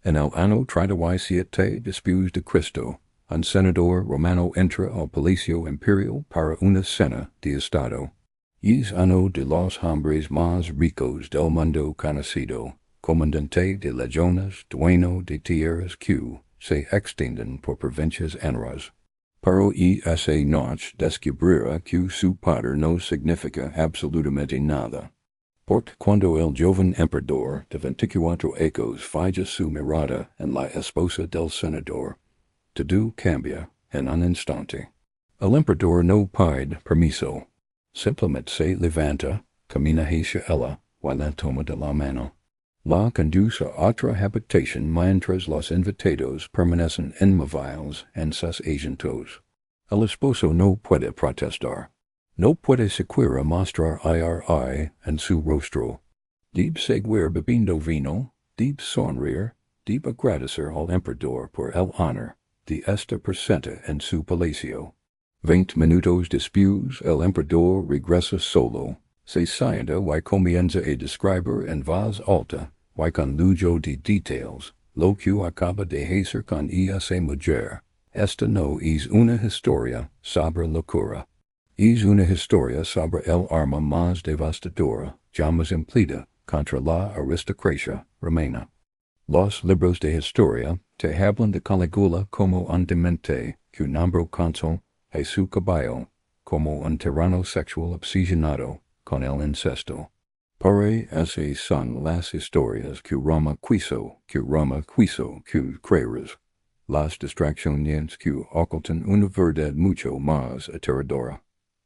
En el anno 37 después de Cristo, un senador romano entra al palacio imperio para una cena de estado. Es uno de los hombres más ricos del mundo conocido, comandante de legiones, dueño de tierras que se extienden por provincias enteras. Pero esa noche descubrirá que su poder no significa absolutamente nada. Porque cuando el joven emperador de 24 años falla su mirada en la esposa del senador, todo cambia en un instante. El emperador no pide permiso. Simplemente se levanta, camina hacia ella, y la toma de la mano. La conduce a otra habitación mientras los invitados permanecen inmóviles en sus asientos. El esposo no puede protestar. No puede siquiera mostrar ira en su rostro. Debe seguir bebiendo vino, debe sonreír, debe agradecer al emperador por el honor de estar presente en su palacio. 20 minutos después el emperador regresa solo, se sienta y comienza a describir en voz alta y con lujo de details lo que acaba de hacer con esa mujer. Esta no es una historia sobre locura. Es una historia sobre el arma más devastadora jamás empleada contra la aristocracia romana. Los libros de historia te hablan de Calígula como un demente que nombró cónsul a su caballo, como un tirano sexual obsesionado con el incesto. Por esas son las historias que Roma quiso que creeres. Las distracciones que ocultan una verdad mucho más aterradora.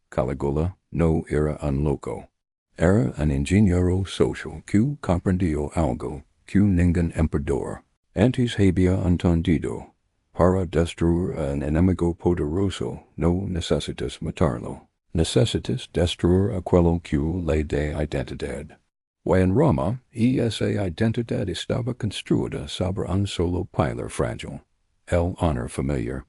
Calígula no era un loco. Era un ingeniero social que comprendió algo que ningún emperador antes había entendido. Para destruir un enemigo poderoso no necesitas matarlo. Necesitas destruir aquello que le da identidad. Y en Roma, esa identidad estaba construida sobre un solo pilar frágil, el honor familiar.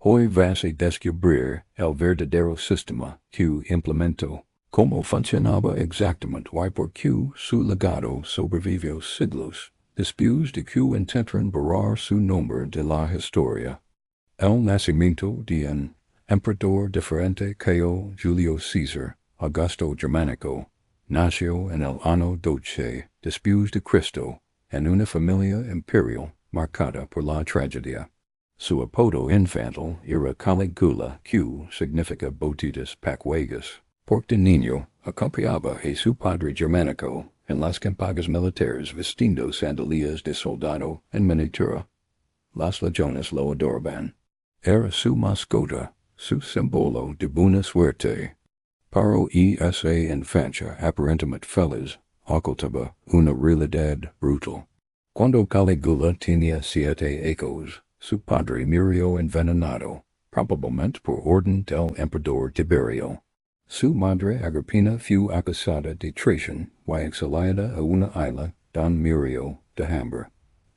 Hoy vas a descubrir el verdadero sistema que implementó, cómo funcionaba exactamente y por qué su legado sobrevivió siglos después de que intentaron borrar su nombre de la historia. El nacimiento de un emperador diferente que Julio César, Augusto Germánico, nació en el año 12 después de Cristo, en una familia imperial marcada por la tragedia. Su apodo infantil era Calígula, que significa botitas pacuegas, porque de niño acompañaba a su padre germánico en las campañas militares vistiendo sandalias de soldado en miniatura. Las legiones lo adoraban. Era su mascota, su símbolo de buena suerte. Pero esa infancia aparentemente feliz ocultaba una realidad brutal. Cuando Calígula tenía 7 años, su padre murió envenenado, probablemente por orden del emperador Tiberio. Su madre Agrippina fue acusada de traición y exiliada a una isla donde murió de hambre.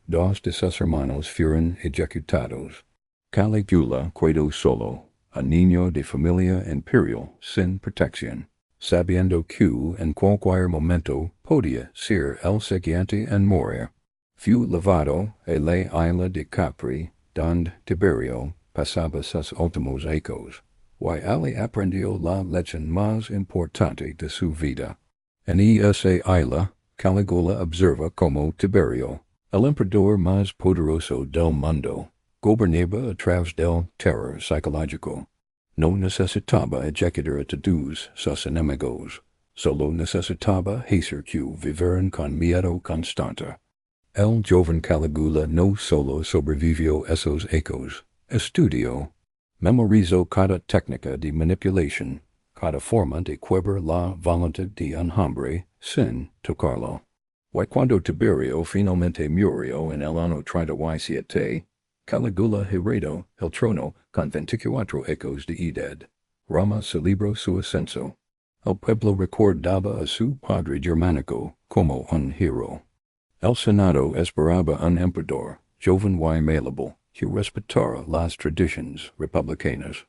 2 de sus hermanos fueron ejecutados. Calígula quedó solo, un niño de familia imperial sin protección, sabiendo que en cualquier momento podía ser el siguiente en morir. Fue llevado a la isla de Capri, donde Tiberio pasaba sus últimos años, y allí aprendió la lección más importante de su vida. En esa isla, Calígula observa cómo Tiberio, el emperador más poderoso del mundo, gobernaba a través del terror psicológico. No necesitaba ejecutar a todos sus enemigos, solo necesitaba hacer que vivieran con miedo constante. El joven Calígula no solo sobrevivió esos años, estudió, memorizó cada técnica de manipulación, cada forma de quebrar la voluntad de un hombre sin tocarlo. Y cuando Tiberio finalmente murió en el año 37, Calígula heredó el trono con 24 años de edad. Roma celebró su ascenso. El pueblo recordaba a su padre germánico como un héroe. El Senado esperaba un emperador, joven y malleable, que respetara las tradiciones republicanas.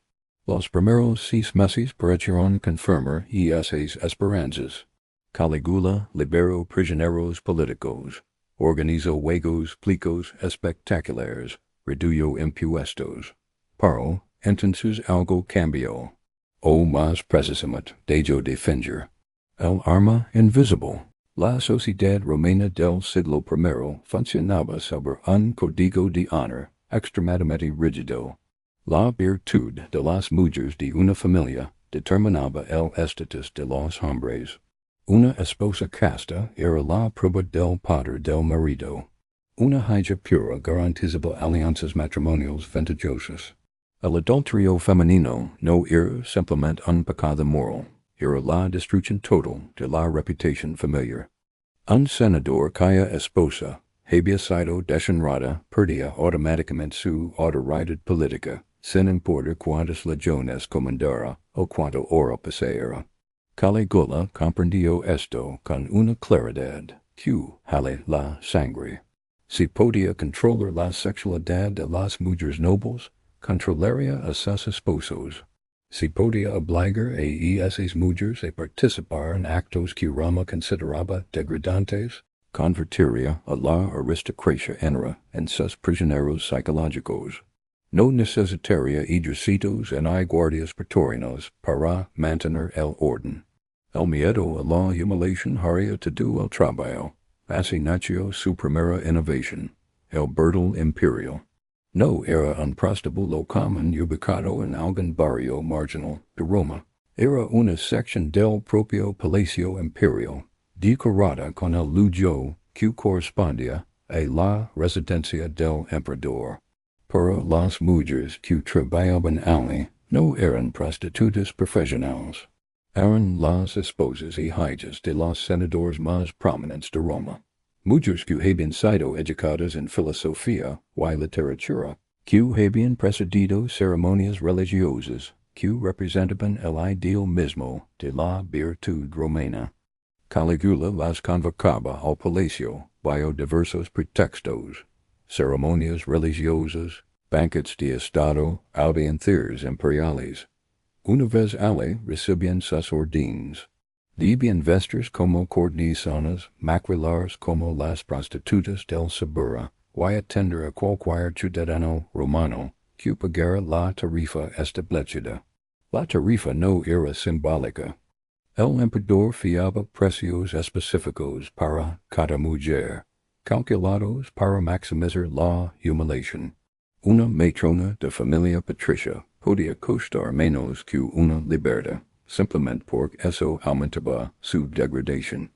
Los primeros 6 meses parecieron confirmar esas esperanzas. Calígula liberó prisioneros políticos, Organizo juegos plicos espectaculares, reduyo impuestos. Paro, entonces algo cambió. O más precisamente, dejo defender. El arma invisible. La sociedad romana del siglo I funcionaba sobre un código de honor extremadamente rígido. La virtud de las mujeres de una familia determinaba el estatus de los hombres. Una esposa casta era la prueba del poder del marido. Una hija pura garantizaba alianzas matrimoniales ventajosas. El adulterio femenino no era simplemente un pecado moral, era la destrucción total de la reputación familiar. Un senador cuya esposa había sido deshonrada perdía automáticamente su autoridad política, sin importar cuántas legiones comandara o cuánto oro poseera. Calígula comprendió esto con una claridad que jale la sangre. Si podía controlar la sexualidad de las mujeres nobles, controlaría a sus esposos. Si podía obligar a esas mujeres a participar en actos que Roma consideraba degradantes, convertiría a la aristocracia en sus prisioneros psicológicos. No necesitaría ejércitos ni guardias pretorianos para mantener el orden. El miedo a la humiliación haría todo el trabajo. Así nació su primera innovación, el brutal imperio. No era un prostíbulo común ubicado en algún barrio marginal de Roma. Era una sección del propio Palacio Imperio, decorada con el lujo que correspondía a la residencia del emperador. Pero las mujeres que trabajaban allí no eran prostitutas profesionales. Eran las esposas y hijas de los senadores más prominentes de Roma. Mujeres que habían sido educadas en filosofía y literatura, que habían presidido ceremonias religiosas, que representaban el ideal mismo de la virtud romana. Calígula las convocaba al palacio bajo diversos pretextos, ceremonias religiosas, banquetes de estado, audiencias imperiales. Una vez allí recibían sus órdenes. Debían vestirse como cortesanas, maquilarse como las prostitutas del Sabura, y atender a cualquier ciudadano romano que pagara la tarifa establecida. La tarifa no era simbólica. El emperador fiaba precios específicos para cada mujer, calculados para maximizar la humiliación. Una matrona de familia patricia podía costar menos que una liberta, simplemente porque eso aumentaba su degradación.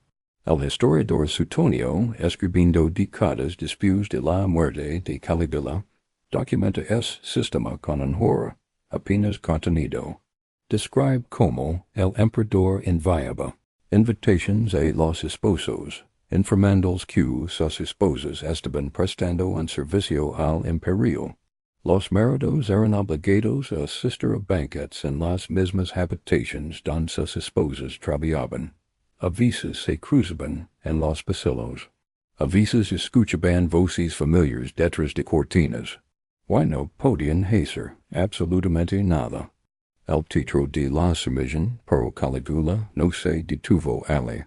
El historiador Suetonio, escribiendo décadas después de la muerte de Calígula, documenta ese sistema con un horror apenas contenido. Describe cómo el emperador enviaba invitaciones a los esposos, informando que sus esposas estaban prestando un servicio al imperio. Los maridos eran obligados a asistir a banquetes en las mismas habitaciones donde sus esposas trabajaban. A veces se cruzaban en los pasillos. A veces escuchaban voces familiares detrás de cortinas. Y no podían hacer absolutamente nada. El teatro de la sumisión por Calígula no se detuvo allí.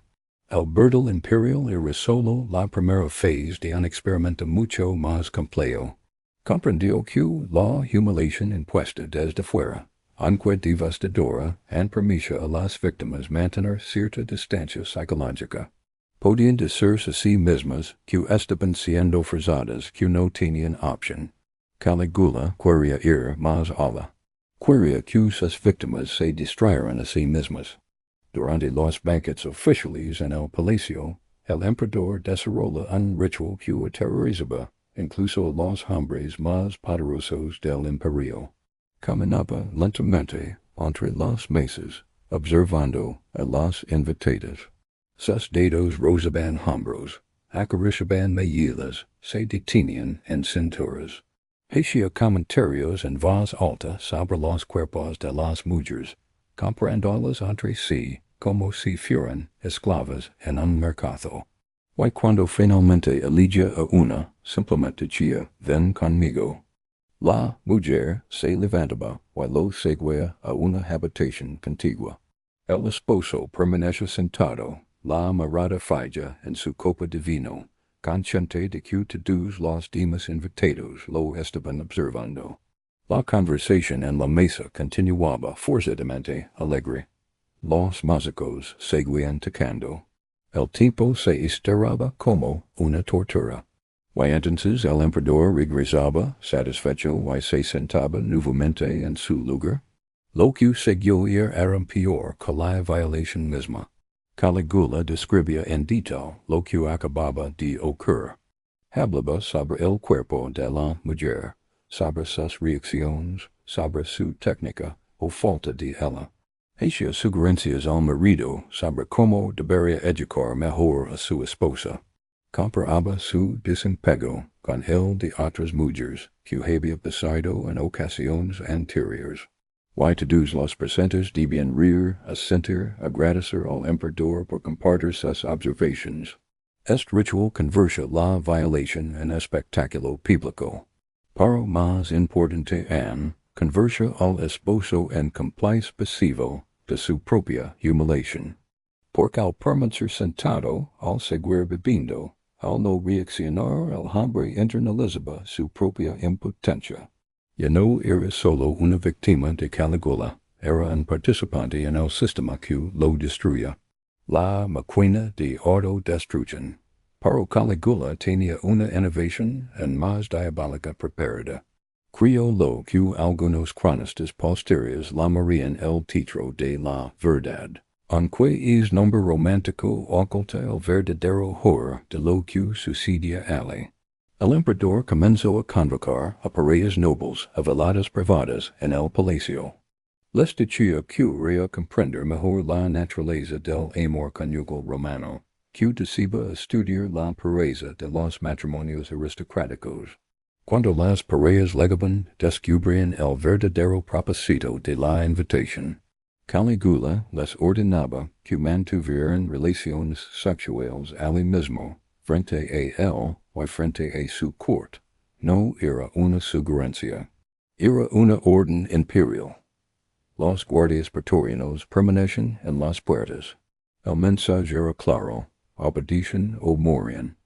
El brutal imperial era solo la primera fase de un experimento mucho más complejo. Comprendió que la humiliación impuesta desde fuera, aunque devastadora, permite a las víctimas mantener cierta distancia psicológica. Podían decirse a sí mismas que estaban siendo forzadas que no tenían opción. Calígula quería ir más allá. Quería que sus víctimas se distrayeran a sí mismas. Durante los banquetes oficiales en el palacio, el emperador desarrolló un ritual que aterrorizaba incluso a los hombres más poderosos del imperio. Caminaba lentamente entre las mesas, observando a las invitadas. Sus dedos rozaban hombros, acariciaban mejillas, se detenían en cinturas. Hacía comentarios en voz alta sobre los cuerpos de las mujeres, comparándolas entre sí como si fueran esclavas en un mercado. Y cuando finalmente elegía a una, simplemente decía, ven conmigo. La mujer se levantaba y lo seguía a una habitación contigua. El esposo permanecía sentado, la mirada fija en su copa de vino, consciente de que todos los demás invitados lo estaban observando. La conversación en la mesa continuaba forzadamente alegre. Los músicos seguían tocando. El tiempo se estiraba como una tortura. Y entonces el emperador regresaba, satisfecho, y se sentaba nuevamente en su lugar. Lo que siguió era peor que la violación misma. Calígula describía en detalle lo que acababa de ocurrir. Hablaba sobre el cuerpo de la mujer, sobre sus reacciones, sobre su técnica o falta de ella. Hacía sugerencias al marido sobre cómo debería educar mejor a su esposa. Comparaba su desapego con el de otras mujeres que había pasado en ocasiones anteriores. Y todos los presentes debían reír, asentir, agradecer al emperador por compartir sus observaciones. Este ritual convertía la violación en espectáculo público. Pero más importante aún, convertía al esposo en cómplice pasivo de su propia humiliación. Porque al permanecer sentado, al seguir bebiendo, al no reaccionar, el hombre internalizaba su propia impotencia. Ya no era solo una víctima de Calígula, era un participante en el sistema que lo destruía. La máquina de autodestrucción. Pero Calígula tenía una innovación en más diabólica preparada. Creó lo que algunos cronistas posteriores llamarían el título de la verdad, aunque es nombre romántico oculta el verdadero horror de lo que sucedía allí. El emperador comenzó a convocar a parejas nobles a veladas privadas en el palacio. Les decía que quería comprender mejor la naturaleza del amor conyugal romano, que deseaba estudiar la pureza de los matrimonios aristocráticos. Cuando las parejas llegaban, descubrían el verdadero propósito de la invitación. Calígula les ordenaba que mantuvieran relaciones sexuales allí mismo, frente a él o frente a su corte. No era una sugerencia. Era una orden imperial. Los guardias pretorianos permanecen en las puertas. El mensaje era claro, obedecen o morían.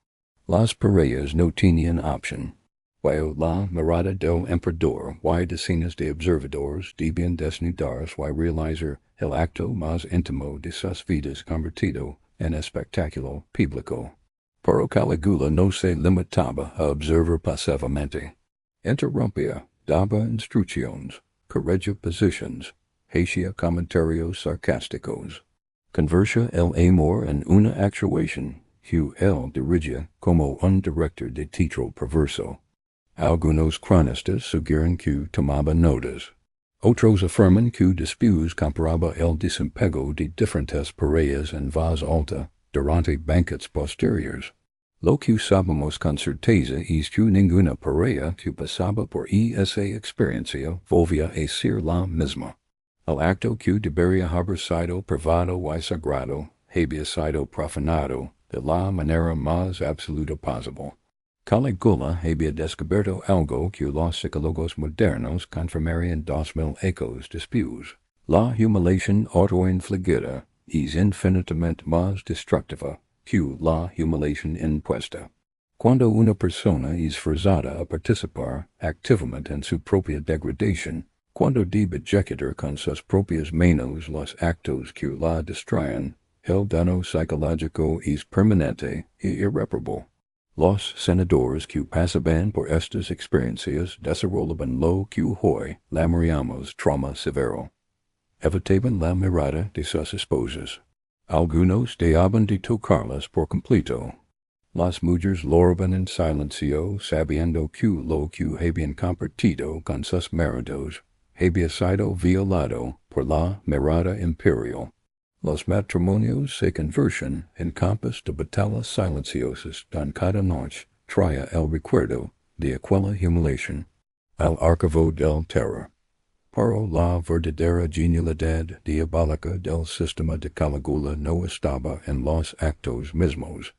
Las parejas no tenían opción. While la mirada del emperador y decenas de observadores debían desnudarse y realizar el acto más íntimo de sus vidas convertido en espectáculo público. Pero Calígula no se limitaba a observar pasivamente. Interrumpía, daba instrucciones, corregía posiciones, hacía comentarios sarcásticos. Convertía el amor en una actuación que él dirigía como un director de teatro perverso. Algunos cronistas sugieren que tomaba notas. Otros afirman que después comparaba el desapego de diferentes parejas en voz alta durante banquetes posteriores. Lo que sabemos con certeza es que ninguna pareja que pasaba por esa experiencia volvía a ser la misma. El acto que debería haber sido privado y sagrado había sido profanado de la manera más absoluta posible. Calígula había descubierto algo que los psicólogos modernos confirmarían 2000 ecos después. La humiliación autoinfligida es infinitamente más destructiva que la humiliación impuesta. Cuando una persona es forzada a participar activamente en su propia degradación, cuando debe ejecutar con sus propias manos los actos que la destruyen, el daño psicológico es permanente e irreparable. Los senadores que pasaban por estas experiencias desarrollaban lo que hoy llamaríamos trauma severo. Evitaban la mirada de sus esposas. Algunos dejaban de tocarlas por completo. Las mujeres lloraban en silencio sabiendo que lo que habían compartido con sus maridos había sido violado por la mirada imperial. Los matrimonios se convertían en campos de batallas silenciosas donde cada noche traía el recuerdo de aquella humiliación al archivo del terror. Pero la verdadera genialidad diabólica del sistema de Calígula no estaba en los actos mismos,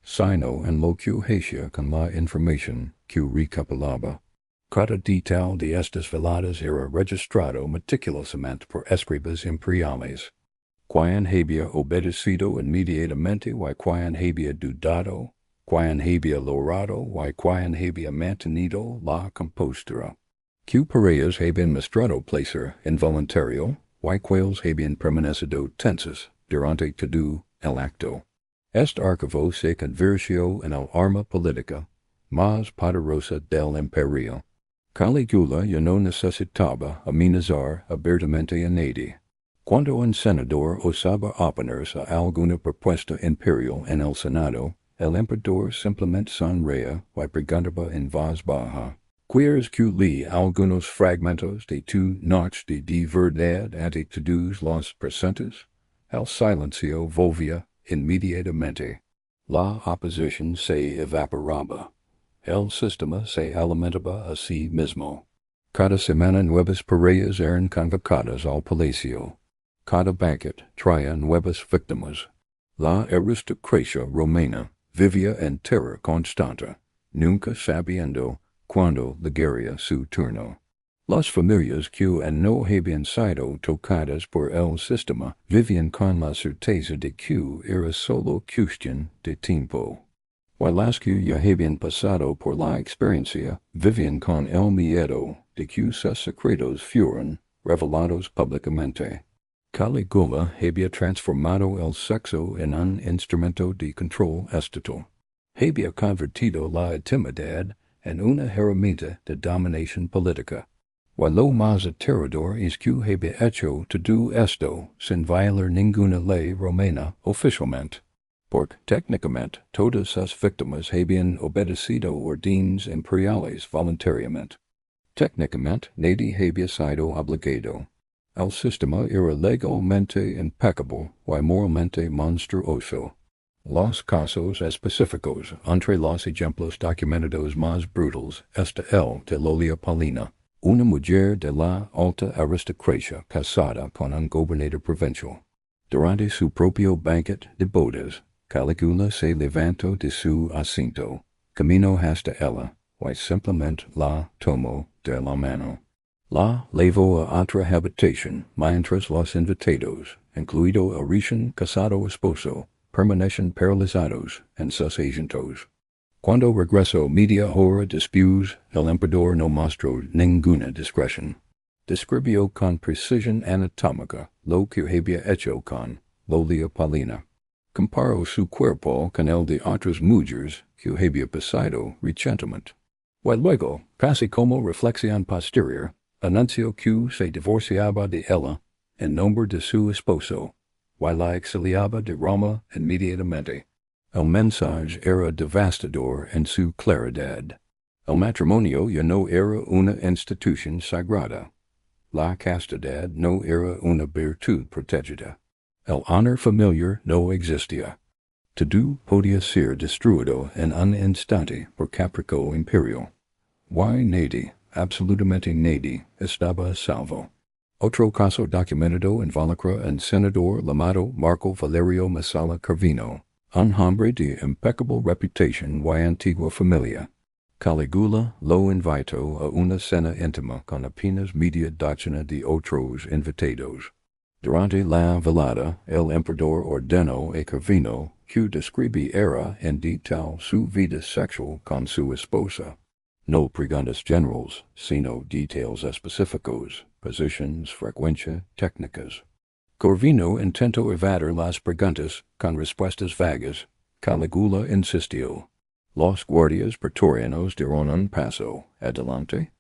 sino en lo que hacía con la información que recopilaba. Cada detalle de estas veladas era registrado meticulosamente por escribas imperiales. Quien había obedecido inmediatamente y quien había dudado, quien había logrado y quien había mantenido la compostura. Q pareas habían mostrado placer involuntario, y quales habían permanecido tensos durante todo el acto. Este archivo se convirtió en el arma política más poderosa del imperio. Calígula ya no necesitaba amenazar abiertamente a nadie. Cuando un senador osaba oponerse a alguna propuesta imperial en el Senado, el emperador simplemente sonreía y preguntaba en voz baja: ¿Quieres que lea algunos fragmentos de tu noche de verdad ante todos los presentes? El silencio volvía inmediatamente. La oposición se evaporaba. El sistema se alimentaba a sí mismo. Cada semana nuevas parejas eran convocadas al palacio. Cada banquete traía nuevas víctimas. La aristocracia romana vivía en terror constante, nunca sabiendo cuándo llegaría su turno. Las familias que no habían sido tocadas por el sistema vivían con la certeza de que era solo cuestión de tiempo. Y las que ya habían pasado por la experiencia vivían con el miedo de que sus secretos fueran revelados públicamente. Calígula había transformado el sexo en un instrumento de control estatal. Había convertido la intimidad en una herramienta de dominación política. Y lo más aterrador es que había hecho todo esto sin violar ninguna ley romana oficialmente. Porque técnicamente todas sus víctimas habían obedecido órdenes imperiales voluntariamente. Técnicamente nadie había sido obligado. El sistema era legalmente impecable y moralmente monstruoso. Los casos específicos entre los ejemplos documentados más brutales está el de Lolia Paulina, una mujer de la alta aristocracia casada con un gobernador provincial. Durante su propio banquete de bodas, Calígula se levantó de su asiento, caminó hasta ella, y simplemente la tomó de la mano. La llevó a otra habitación, mientras los invitados, incluido el recién casado esposo, permanecen paralizados en sus asientos. Cuando regresó media hora después, el emperador no mostró ninguna discreción. Describió con precisión anatómica lo que había hecho con Lolia Paulina. Comparó su cuerpo con el de otras mujeres que había pasado recientemente. Y luego, casi como reflexión posterior, anunció que se divorciaba de ella en nombre de su esposo, y la exiliaba de Roma inmediatamente. El mensaje era devastador en su claridad. El matrimonio ya no era una institución sagrada. La castidad no era una virtud protegida. El honor familiar no existía. Todo podía ser destruido en un instante por capricho imperial. Y nadie, absolutamente nadie, estaba a salvo. Otro caso documentado involucra un senador llamado Marco Valerio Masala Carvino, un hombre de impecable reputación y antigua familia. Calígula lo invitó a una cena íntima con apenas media docena de otros invitados. Durante la velada, el emperador ordenó a Carvino que describiera en detalle su vida sexual con su esposa. No preguntas generales, sino detalles específicos, posiciones, frecuencia, técnicas. Carvino intentó evadir las preguntas con respuestas vagas. Calígula insistió. Los guardias pretorianos dieron un paso adelante.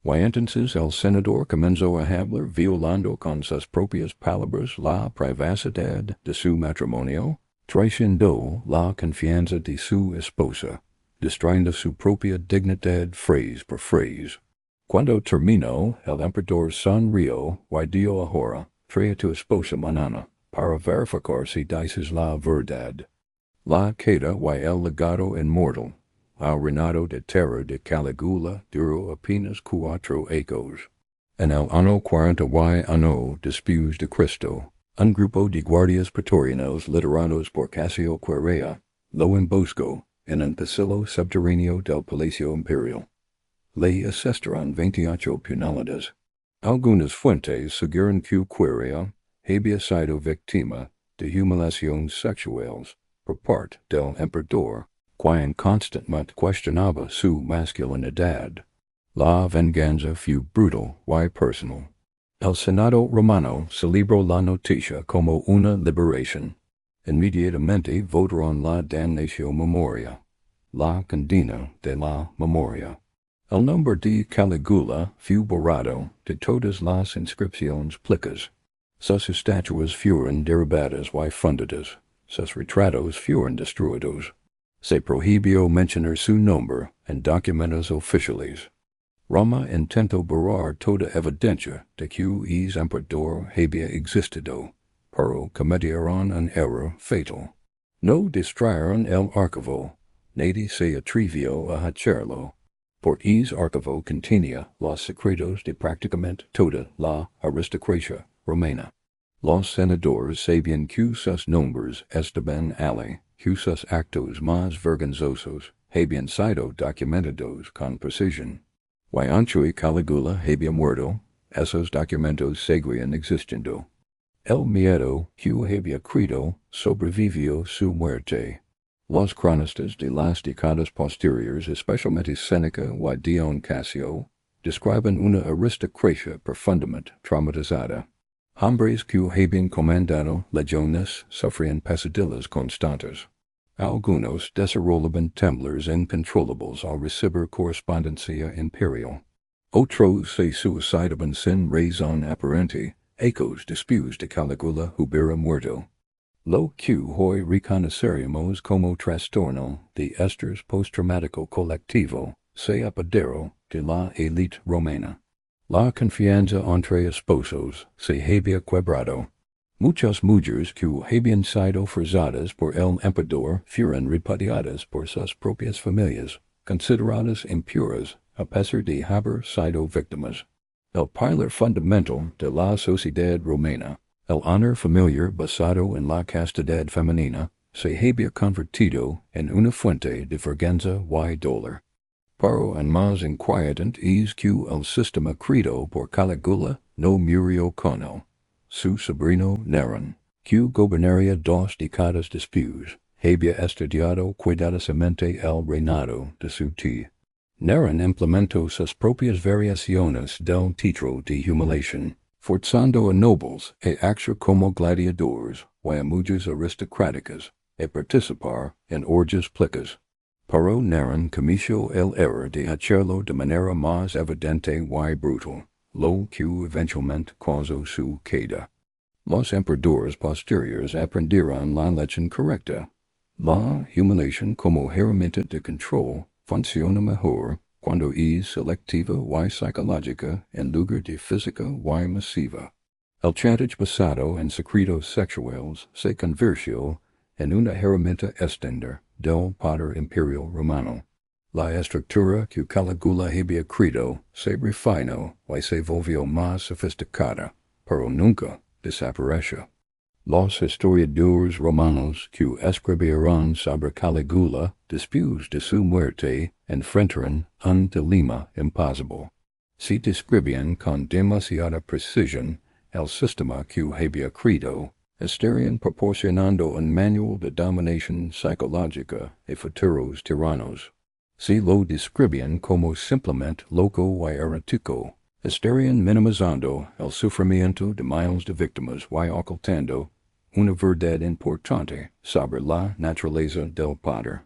Y entonces el senador comenzó a hablar violando con sus propias palabras la privacidad de su matrimonio, traicionando la confianza de su esposa, destruyendo su propia dignidad phrase por phrase. Cuando terminó, el emperador sonrió y dijo ahora: trae tu esposa mañana, para verificar si dices la verdad. La queda y el legado inmortal. El reinado de terror de Calígula duró apenas 4 años. En el año 41 después de Cristo, un grupo de guardias pretorianos liderados por Casio Quarea lo emboscó en un pasillo subterráneo del Palacio Imperial. Le asestaron 28 puñaladas. Algunas fuentes sugieren que Quarea había sido víctima de humillaciones sexuales por parte del emperador, Quae inconstant questionaba su masculinidad. La venganza fu brutal, y personal. El Senado Romano celebró la noticia como una liberación. Inmediatamente votaron la damnatio memoria. La condena de la memoria. El nombre de Calígula fu borrado de todas las inscripciones públicas. Sus estatuas fueron derribadas y fundidas. Sus retratos fueron destruidos. Se prohibió mencionar su nombre en documentos oficiales. Roma intentó borrar toda evidencia de que el emperador había existido, pero cometieron un error fatal. No destruyeron el archivo. Nadie se atrevió a hacerlo. Por el archivo contenía los secretos de prácticamente toda la aristocracia romana. Los senadores sabían que sus nombres estaban allí, que sus actos más vergonzosos habían sido documentados con precisión. Y aunque Calígula había muerto, esos documentos seguían existiendo. El miedo que había creado sobrevivió su muerte. Los cronistas de las décadas posteriores, especialmente Séneca y Dion Casio, describen una aristocracia profundamente traumatizada. Hombres que habían comandado legiones sufrían pesadillas constantes. Algunos desarrollaban temblores incontrolables al recibir correspondencia imperial. Otros se suicidaban sin razón aparente, ecos después de Calígula hubiera muerto. Lo que hoy reconoceremos como trastorno de estrés postraumático colectivo se apoderó de la élite romana. La confianza entre esposos se había quebrado. Muchas mujeres que habían sido forzadas por el emperador fueron repudiadas por sus propias familias, consideradas impuras a pesar de haber sido víctimas. El pilar fundamental de la sociedad romana, el honor familiar basado en la castidad femenina, se había convertido en una fuente de vergüenza y dolor. Pero en más inquietante es que el sistema creado por Calígula no murió con él. Su sobrino Nerón, que gobernaría 2 décadas después, había estudiado cuidadosamente el reinado de su tío. Nerón implementó sus propias variaciones del título de humiliación, forzando a nobles a actuar como gladiadores y a mujeres aristocráticas a participar en orgías públicas. Pero Nerón cometió el error de hacerlo de manera más evidente y brutal, lo que eventualmente causó su caída. Los emperadores posteriores aprendieron la lección correcta. La humiliación como herramienta de control funciona mejor cuando es selectiva y psicológica en lugar de física y masiva. El chantaje basado en secretos sexuales se convirtió en una herramienta estándar del poder imperial romano. La estructura que Calígula había creado se refinó y se volvió más sofisticada, pero nunca desapareció. Los historiadores romanos que escribieron sobre Calígula después de su muerte enfrentaron un dilema imposible. Si describían con demasiada precisión el sistema que había creado, estarían proporcionando un manual de dominación psicológica a futuros tiranos. Si lo describían como simplemente loco y errático, estarían minimizando el sufrimiento de miles de víctimas y ocultando una verdad importante sobre la naturaleza del poder.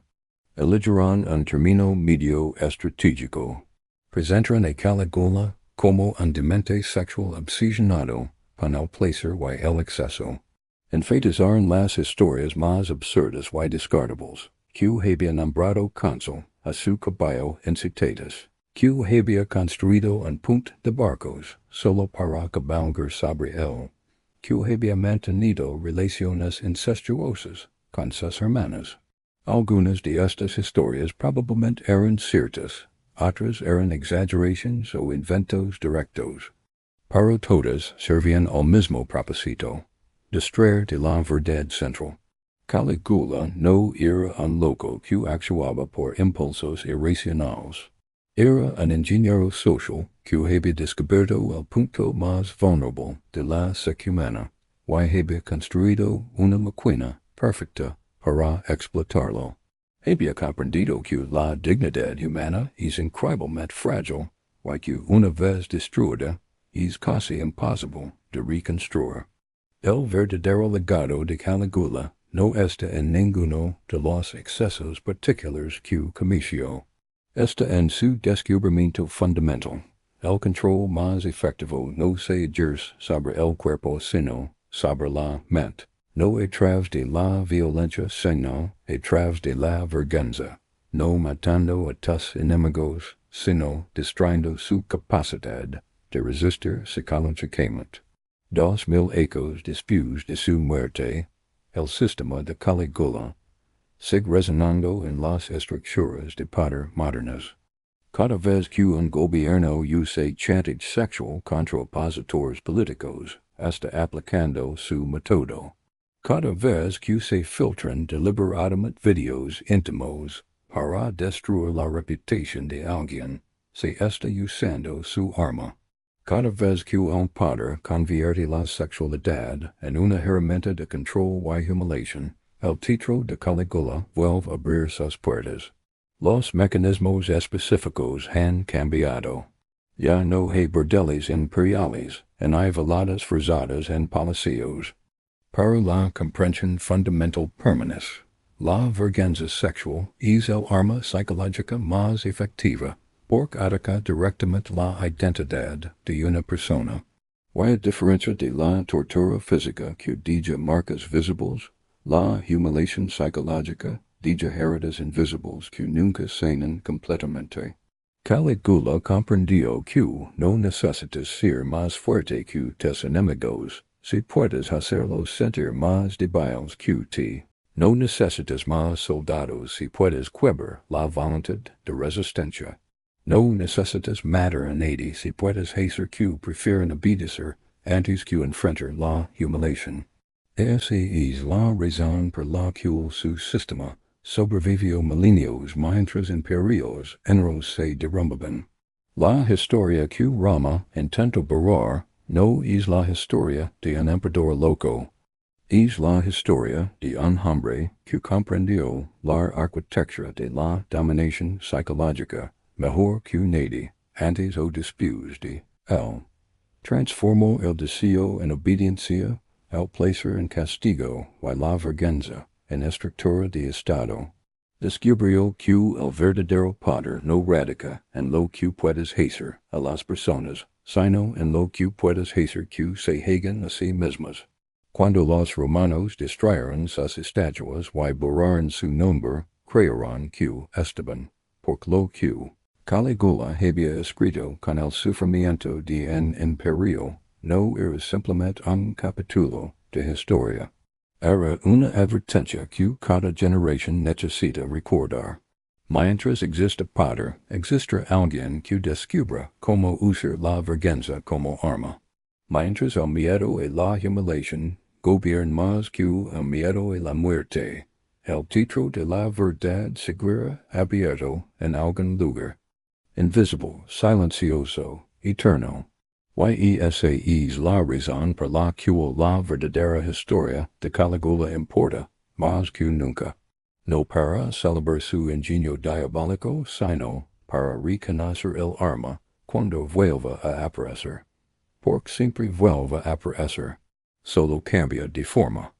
Eligieron un término medio estratégico. Presentaron a Calígula como un demente sexual obsesionado con el placer y el exceso. Enfatizaron las historias más absurdas y descartables, que había nombrado cónsul a su caballo en Secretos, que había construido un puente de barcos solo para cabalgar sobre él, que había mantenido relaciones incestuosas con sus hermanas. Algunas de estas historias probablemente eran ciertas, otras eran exageraciones o inventos directos, pero todas servían al mismo propósito: distraer de la verdad central. Calígula no era un loco que actuaba por impulsos irracionales. Era un ingeniero social que había descubierto el punto más vulnerable de la psique humana y había construido una máquina perfecta para explotarlo. Había comprendido que la dignidad humana es increíblemente fragile, y que una vez destruida, es casi imposible de reconstruir. El verdadero legado de Calígula no está en ninguno de los excesos particulares que cometió. Está en su descubrimiento fundamental. El control más efectivo no se ejerce sobre el cuerpo sino sobre la mente. No a través de la violencia sino a través de la vergüenza. No matando a tus enemigos sino destruyendo su capacidad de resistir psicológicamente. 2000 ecos después de su muerte, el sistema de Calígula sigue resonando en las estructuras de poder modernas. Cada vez que un gobierno usa chantaje sexual contra opositores políticos, está aplicando su método. Cada vez que se filtran deliberadamente videos íntimos para destruir la reputación de alguien, se está usando su arma. Cada vez que un poder convierte la sexualidad en una herramienta de control y humiliación, el título de Calígula vuelve a abrir sus puertas. Los mecanismos específicos han cambiado. Ya no hay bordeles imperiales, ni hay veladas forzadas en palacios. Para la comprensión fundamental permanece. La vergüenza sexual es el arma psicológica más efectiva, porque ataca directamente la identidad de una persona. Y a diferencia de la tortura física que deja marcas visibles, la humiliación psicológica deja heridas invisibles que nunca sanan completamente. Calígula comprendió que no necesitas ser más fuerte que tus enemigos, si puedes hacerlos sentir más débiles que ti. No necesitas más soldados si puedes quebrar la voluntad de resistencia. No necesitas matar a nadie si puedes hacer que prefieren obedecer antes que enfrentar la humiliación. Esa es la razón por la que su sistema sobrevivió milenios mientras imperios enteros se derrumbaban. La historia que Roma intentó borrar no es la historia de un emperador loco. Es la historia de un hombre que comprendió la arquitectura de la dominación psicológica mejor que nadie antes o después de él. Transformó el deseo en obediencia, el placer en castigo y la vergüenza en estructura de Estado. Descubrió que el verdadero poder no radica en lo que puedes hacer a las personas, sino en lo que puedes hacer que se hagan a sí mismas. Cuando los romanos destruyeron sus estatuas y borraron su nombre, creyeron que estaban, por lo que Calígula había escrito con el sufrimiento de un imperio, no era simplemente un capítulo de historia. Era una advertencia que cada generación necesita recordar. Mientras exista poder, existirá alguien que descubra cómo usar la vergüenza como arma. Mientras el miedo a la humiliación gobierna más que el miedo a la muerte, el título de la verdad seguirá abierto en algún lugar. Invisible, silencioso, eterno. Y esa es la razón por la que la verdadera historia de Calígula importa más que nunca. No para celebrar su ingenio diabólico, sino para reconocer el arma cuando vuelva a aparecer. Porque siempre vuelve a aparecer. Solo cambia de forma.